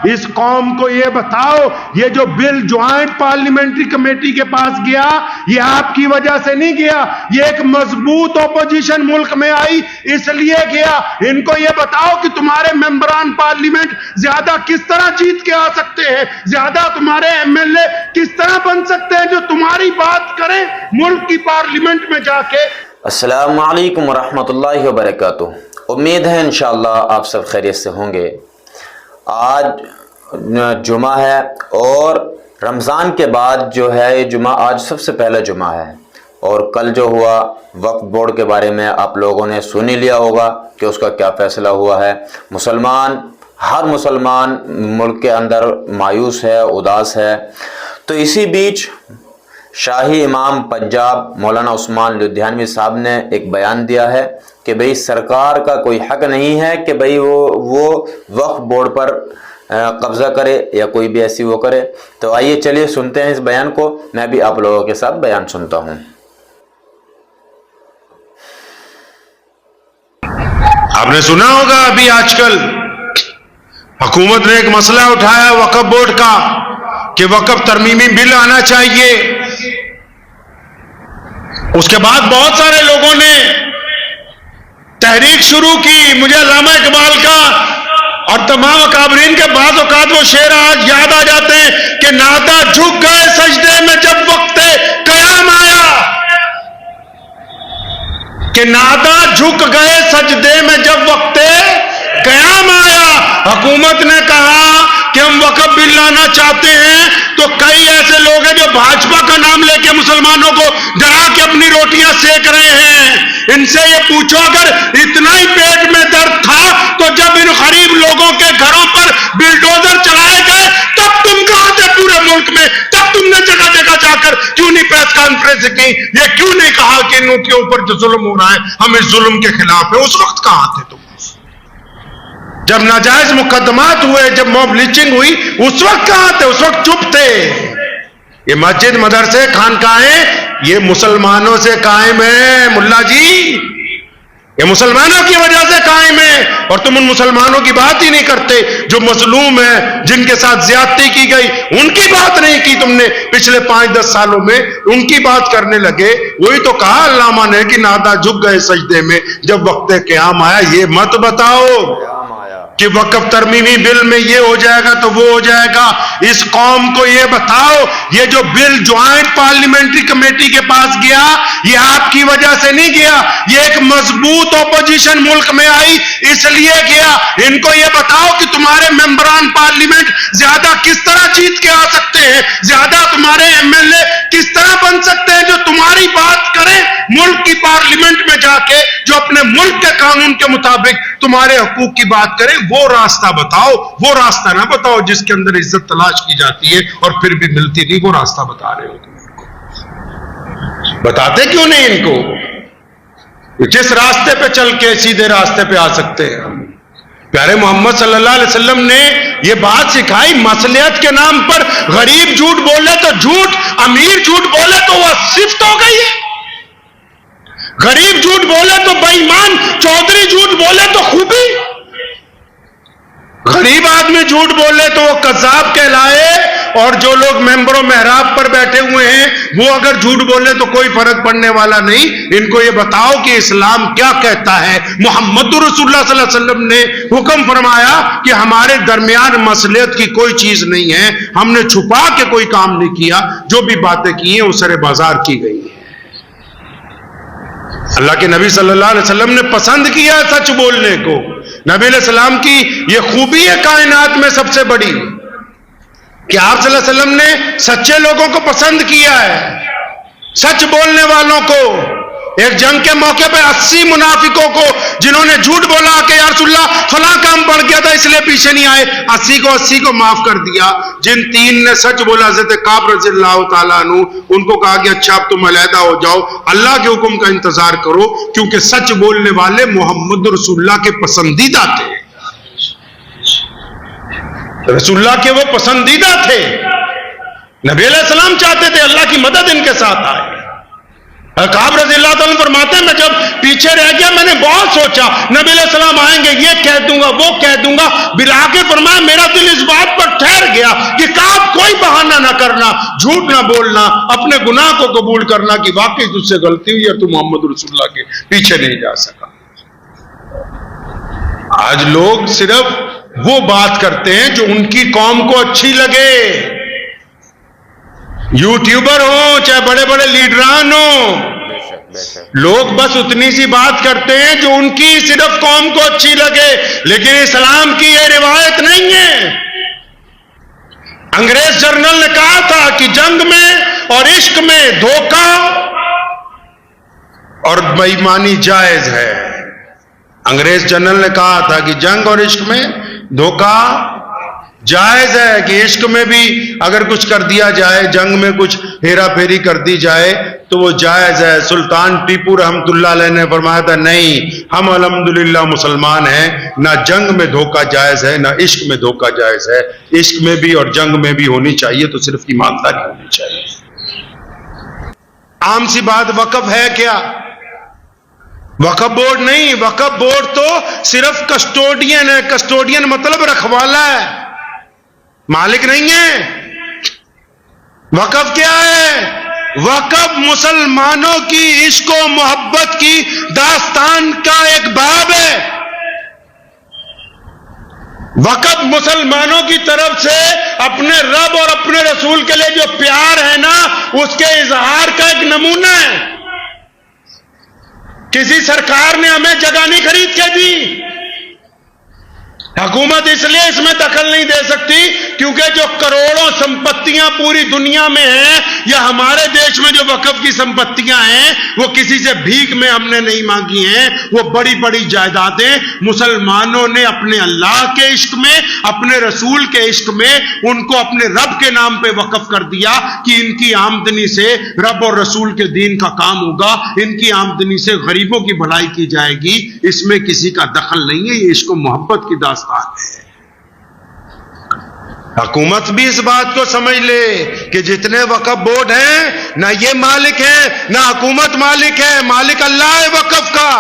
اس قوم کو یہ بتاؤ یہ جو بل جوائنٹ پارلیمنٹری کمیٹی کے پاس گیا یہ آپ کی وجہ سے نہیں گیا، یہ ایک مضبوط اپوزیشن ملک میں آئی اس لیے گیا۔ ان کو یہ بتاؤ کہ تمہارے ممبران پارلیمنٹ زیادہ کس طرح جیت کے آ سکتے ہیں، زیادہ تمہارے ایم ایل اے کس طرح بن سکتے ہیں جو تمہاری بات کریں ملک کی پارلیمنٹ میں جا کے۔ السلام علیکم ورحمۃ اللہ وبرکاتہ۔ امید ہے انشاءاللہ آپ سب خیریت سے ہوں گے۔ آج جمعہ ہے اور رمضان کے بعد جو ہے یہ جمعہ آج سب سے پہلا جمعہ ہے، اور کل جو ہوا وقف بورڈ کے بارے میں آپ لوگوں نے سن ہی لیا ہوگا کہ اس کا کیا فیصلہ ہوا ہے۔ ہر مسلمان ملک کے اندر مایوس ہے، اداس ہے۔ تو اسی بیچ شاہی امام پنجاب مولانا عثمان لدھیانوی صاحب نے ایک بیان دیا ہے کہ بھئی سرکار کا کوئی حق نہیں ہے کہ بھئی وہ وقف بورڈ پر قبضہ کرے یا کوئی بھی ایسی وہ کرے۔ تو آئیے چلیے سنتے ہیں اس بیان کو، میں بھی آپ لوگوں کے ساتھ بیان سنتا ہوں۔ آپ نے سنا ہوگا ابھی آج کل حکومت نے ایک مسئلہ اٹھایا وقف بورڈ کا کہ وقف ترمیمی بل آنا چاہیے۔ اس کے بعد بہت سارے لوگوں نے تحریک شروع کی۔ مجھے علامہ اقبال کا اور تمام اکابرین کے بعض اوقات وہ شعر آج یاد آ جاتے ہیں کہ نادا جھک گئے سجدے میں جب وقت قیام آیا، کہ نادا جھک گئے سجدے میں جب وقت قیام آیا۔ حکومت نے کہا کہ ہم وقف بل لانا چاہتے ہیں، تو کئی ایسے لوگ ہیں جو بھاجپا کا نام لے کے مسلمانوں کو ڈرا کے اپنی روٹیاں سیک رہے ہیں۔ ان سے یہ پوچھو اگر اتنا ہی پیٹ میں درد تھا تو جب ان غریب لوگوں کے گھروں پر بلڈوزر چلائے گئے تب تم کہاں تھے پورے ملک میں؟ تب تم نے جگہ جگہ جا کر کیوں نہیں پریس کانفرنس کی؟ یہ کیوں نہیں کہا کہ ان کے اوپر جو ظلم ہو رہا ہے ہم اس ظلم کے خلاف ہیں؟ اس وقت کہاں تھے تم؟ جب ناجائز مقدمات ہوئے، جب موب لیچنگ ہوئی، اس وقت کہاں تھے؟ اس وقت چپ تھے۔ یہ مسجد مدرسے خانقاہیں یہ مسلمانوں سے قائم ہیں ملا جی، یہ مسلمانوں کی وجہ سے قائم ہے، اور تم ان مسلمانوں کی بات ہی نہیں کرتے جو مظلوم ہیں، جن کے ساتھ زیادتی کی گئی، ان کی بات نہیں کی تم نے پچھلے 5-10 سالوں میں، ان کی بات کرنے لگے۔ وہی تو کہا علامہ نے کہ نادا جھک گئے سجدے میں جب وقت قیام آیا۔ یہ مت بتاؤ کہ وقف ترمیمی بل میں یہ ہو جائے گا تو وہ ہو جائے گا۔ اس قوم کو یہ بتاؤ یہ جو بل جوائنٹ پارلیمنٹری کمیٹی کے پاس گیا یہ آپ کی وجہ سے نہیں گیا، یہ ایک مضبوط اپوزیشن ملک میں آئی اس لیے گیا۔ ان کو یہ بتاؤ کہ تمہارے ممبران پارلیمنٹ زیادہ کس طرح جیت کے آ سکتے ہیں، زیادہ تمہارے ایم ایل اے کس طرح بن سکتے ہیں جو تمہاری بات کریں ملک کی پارلیمنٹ میں جا کے، جو اپنے ملک کے قانون کے مطابق تمہارے حقوق کی بات کریں۔ وہ راستہ بتاؤ، وہ راستہ نہ بتاؤ جس کے اندر عزت تلاش کی جاتی ہے اور پھر بھی ملتی نہیں۔ وہ راستہ بتا رہے ہو تم، بتاتے کیوں نہیں ان کو؟ جس راستے پہ چل کے سیدھے راستے پہ آ سکتے ہیں ہم۔ پیارے محمد صلی اللہ علیہ وسلم نے یہ بات سکھائی، مصلحت کے نام پر غریب جھوٹ بولے تو جھوٹ، امیر جھوٹ بولے تو وہ صفت ہو گئی ہے۔ غریب جھوٹ بولے تو بے ایمان، چودھری جھوٹ بولے تو خوبی۔ غریب آدمی جھوٹ بولے تو وہ قذاب کہلائے، اور جو لوگ ممبروں محراب پر بیٹھے ہوئے ہیں وہ اگر جھوٹ بولے تو کوئی فرق پڑنے والا نہیں۔ ان کو یہ بتاؤ کہ اسلام کیا کہتا ہے۔ محمد رسول اللہ صلی اللہ علیہ وسلم نے حکم فرمایا کہ ہمارے درمیان مصلحت کی کوئی چیز نہیں ہے، ہم نے چھپا کے کوئی کام نہیں کیا، جو بھی باتیں کی ہیں وہ سرے بازار کی گئی ہیں۔ اللہ کے نبی صلی اللہ علیہ وسلم نے پسند کیا سچ بولنے کو۔ نبی علیہ السلام کی یہ خوبی ہے کائنات میں سب سے بڑی کہ آپ صلی اللہ علیہ وسلم نے سچے لوگوں کو پسند کیا ہے، سچ بولنے والوں کو۔ ایک جنگ کے موقع پہ 80 منافقوں کو جنہوں نے جھوٹ بولا کہ یا رسول اللہ فلاں کام پڑ گیا تھا اس لیے پیچھے نہیں آئے، 80 کو معاف کر دیا۔ جن 3 نے سچ بولا، حضرت کعب رضی اللہ تعالیٰ عنہ، ان کو کہا کہ اچھا اب تم علیحدہ ہو جاؤ، اللہ کے حکم کا انتظار کرو، کیونکہ سچ بولنے والے محمد رسول اللہ کے پسندیدہ تھے۔ رسول اللہ کے وہ پسندیدہ تھے۔ نبی علیہ السلام چاہتے تھے اللہ کی مدد ان کے ساتھ آئے۔ کعب رضی اللہ تعالیٰ فرماتے ہیں میں جب پیچھے رہ گیا میں نے بہت سوچا نبی علیہ السلام آئیں گے، یہ کہہ دوں گا وہ کہہ دوں گا، بلا کے فرمایا میرا دل اس بات ڈر گیا کہ کاب کوئی بہانہ نہ کرنا, جھوٹ نہ بولنا, اپنے گناہ کو قبول کرنا کہ واقعی تجھ سے غلطی ہوئی اور تو محمد رسول اللہ کے پیچھے نہیں جا سکا. آج لوگ صرف وہ بات کرتے ہیں جو ان کی قوم کو اچھی لگے. یوٹیوبر ہوں چاہے بڑے بڑے لیڈران ہوں, لوگ بس اتنی سی بات کرتے ہیں جو ان کی صرف قوم کو اچھی لگے, لیکن اسلام کی یہ روایت نہیں ہے. انگریز جنرل نے کہا تھا کہ جنگ میں اور عشق میں دھوکہ اور بے ایمانی جائز ہے. انگریز جنرل نے کہا تھا کہ جنگ اور عشق میں دھوکہ جائز ہے, کہ عشق میں بھی اگر کچھ کر دیا جائے, جنگ میں کچھ ہیرا پھیری کر دی جائے تو وہ جائز ہے. سلطان ٹیپو رحمت اللہ علیہ نے فرمایا تھا نہیں, ہم الحمدللہ مسلمان ہیں, نہ جنگ میں دھوکہ جائز ہے نہ عشق میں دھوکہ جائز ہے. عشق میں بھی اور جنگ میں بھی ہونی چاہیے تو صرف ایمانداری ہونی چاہیے. عام سی بات, وقف ہے کیا؟ وقف بورڈ نہیں, وقف بورڈ تو صرف کسٹوڈین ہے. کسٹوڈین مطلب رکھوالا ہے, مالک نہیں ہے. وقف کیا ہے؟ وقف مسلمانوں کی عشق و محبت کی داستان کا ایک باب ہے. وقف مسلمانوں کی طرف سے اپنے رب اور اپنے رسول کے لیے جو پیار ہے نا, اس کے اظہار کا ایک نمونہ ہے. کسی سرکار نے ہمیں جگہ نہیں خرید کے دی. حکومت اس لیے اس میں دخل نہیں دے سکتی کیونکہ جو کروڑوں سمپتیاں پوری دنیا میں ہیں یا ہمارے دیش میں جو وقف کی سمپتیاں ہیں وہ کسی سے بھیک میں ہم نے نہیں مانگی ہیں. وہ بڑی بڑی جائیدادیں مسلمانوں نے اپنے اللہ کے عشق میں, اپنے رسول کے عشق میں ان کو اپنے رب کے نام پہ وقف کر دیا کہ ان کی آمدنی سے رب اور رسول کے دین کا کام ہوگا, ان کی آمدنی سے غریبوں کی بھلائی کی جائے گی. اس میں کسی کا دخل نہیں ہے. یہ عشق و محبت کی داستان ہے. حکومت بھی اس بات کو سمجھ لے کہ جتنے وقف بورڈ ہیں نہ یہ مالک ہے نہ حکومت مالک ہے, مالک اللہ ہے وقف کا.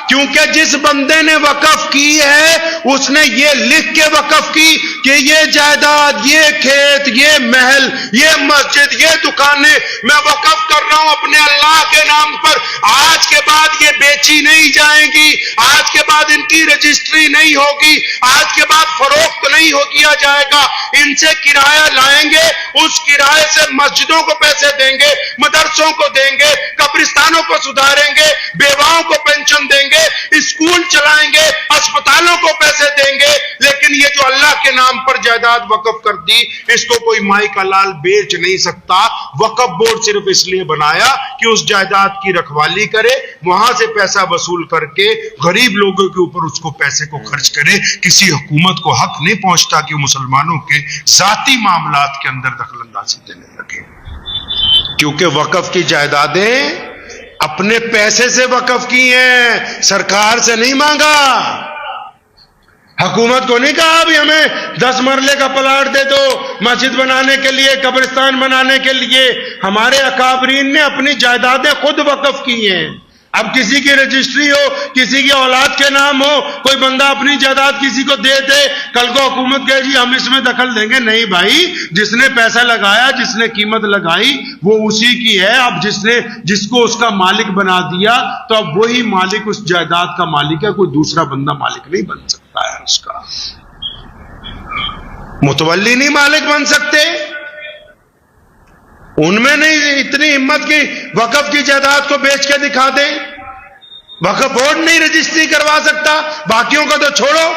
کیونکہ جس بندے نے وقف کی ہے اس نے یہ لکھ کے وقف کی کہ یہ جائیداد, یہ کھیت, یہ محل, یہ مسجد, یہ دکانیں میں وقف کر رہا ہوں اپنے اللہ کے نام پر. آج کے بعد یہ بیچی نہیں جائیں گی, آج کے بعد ان کی رجسٹری نہیں ہوگی, آج کے بعد فروخت نہیں ہو کیا جائے گا. ان سے کرایہ لائیں گے, اس کرایے سے مسجدوں کو پیسے دیں گے, مدرسوں کو دیں گے, قبرستانوں کو سدھاریں گے, بیواؤں کو پینشن دیں گے, اسکول چلائیں گے, اسپتالوں کو پیسے دیں گے. لیکن یہ جو اللہ کے نام پر جائیداد وقف کر دی, اس کو کوئی مائی کا لال بیچ نہیں سکتا. وقف بورڈ صرف اس لیے بنایا کہ اس جائیداد کی رکھوالی کرے, وہاں سے پیسہ وصول کر کے غریب لوگوں کے اوپر اس کو پیسے کو خرچ کرے. کسی حکومت کو حق نہیں پہنچتا کہ مسلمانوں کے ذاتی معاملات کے اندر دخل اندازی دینے لگے, کیونکہ وقف کی جائیدادیں اپنے پیسے سے وقف کی ہیں, سرکار سے نہیں مانگا. حکومت کو نہیں کہا ابھی ہمیں 10 مرلے کا پلاٹ دے دو مسجد بنانے کے لیے, قبرستان بنانے کے لیے. ہمارے اکابرین نے اپنی جائیدادیں خود وقف کی ہیں. اب کسی کی رجسٹری ہو, کسی کی اولاد کے نام ہو, کوئی بندہ اپنی جائیداد کسی کو دے دے, کل کو حکومت کہے جی ہم اس میں دخل دیں گے. نہیں بھائی, جس نے پیسہ لگایا, جس نے قیمت لگائی وہ اسی کی ہے. اب جس کو اس کا مالک بنا دیا تو اب وہی مالک اس جائیداد کا مالک ہے, کوئی دوسرا بندہ مالک نہیں بن سکتا ہے. اس کا متولی نہیں مالک بن سکتے. ان میں نہیں اتنی ہمت کی وقف کی جائیداد کو بیچ کے دکھا دیں. وقف بورڈ نہیں رجسٹری کروا سکتا, باقیوں کا تو چھوڑو.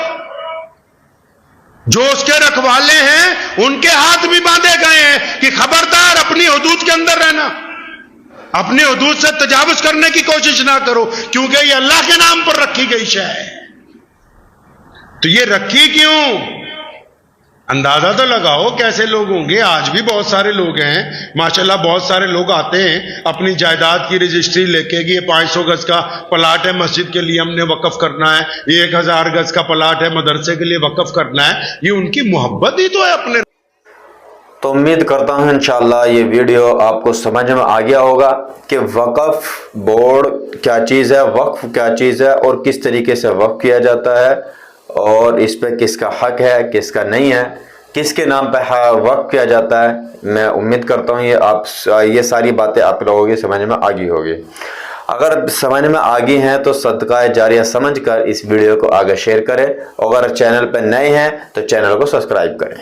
جو اس کے رکھوالے ہیں ان کے ہاتھ بھی باندھے گئے ہیں کہ خبردار اپنی حدود کے اندر رہنا, اپنی حدود سے تجاوز کرنے کی کوشش نہ کرو, کیونکہ یہ اللہ کے نام پر رکھی گئی شے ہے. تو یہ رکھی کیوں؟ اندازہ تو لگاؤ کیسے لوگ ہوں گے. آج بھی بہت سارے لوگ ہیں ماشاءاللہ, بہت سارے لوگ آتے ہیں اپنی جائیداد کی رجسٹری لے کے کہ یہ 500 گز کا پلاٹ ہے مسجد کے لیے ہم نے وقف کرنا ہے, یہ 1000 گز کا پلاٹ ہے مدرسے کے لیے وقف کرنا ہے. یہ ان کی محبت ہی تو ہے اپنے. تو امید کرتا ہوں انشاءاللہ یہ ویڈیو آپ کو سمجھ میں آ گیا ہوگا کہ وقف بورڈ کیا چیز ہے, وقف کیا چیز ہے اور کس طریقے سے وقف کیا جاتا ہے, اور اس پہ کس کا حق ہے کس کا نہیں ہے, کس کے نام پہ وقف کیا جاتا ہے، میں امید کرتا ہوں یہ ساری باتیں آپ لوگوں کی سمجھ میں آگئی ہوگی۔ اگر سمجھ میں آگئی ہیں تو صدقہ جاریہ سمجھ کر اس ویڈیو کو آگے شیئر کریں، اور اگر چینل پہ نئے ہیں تو چینل کو سبسکرائب کریں۔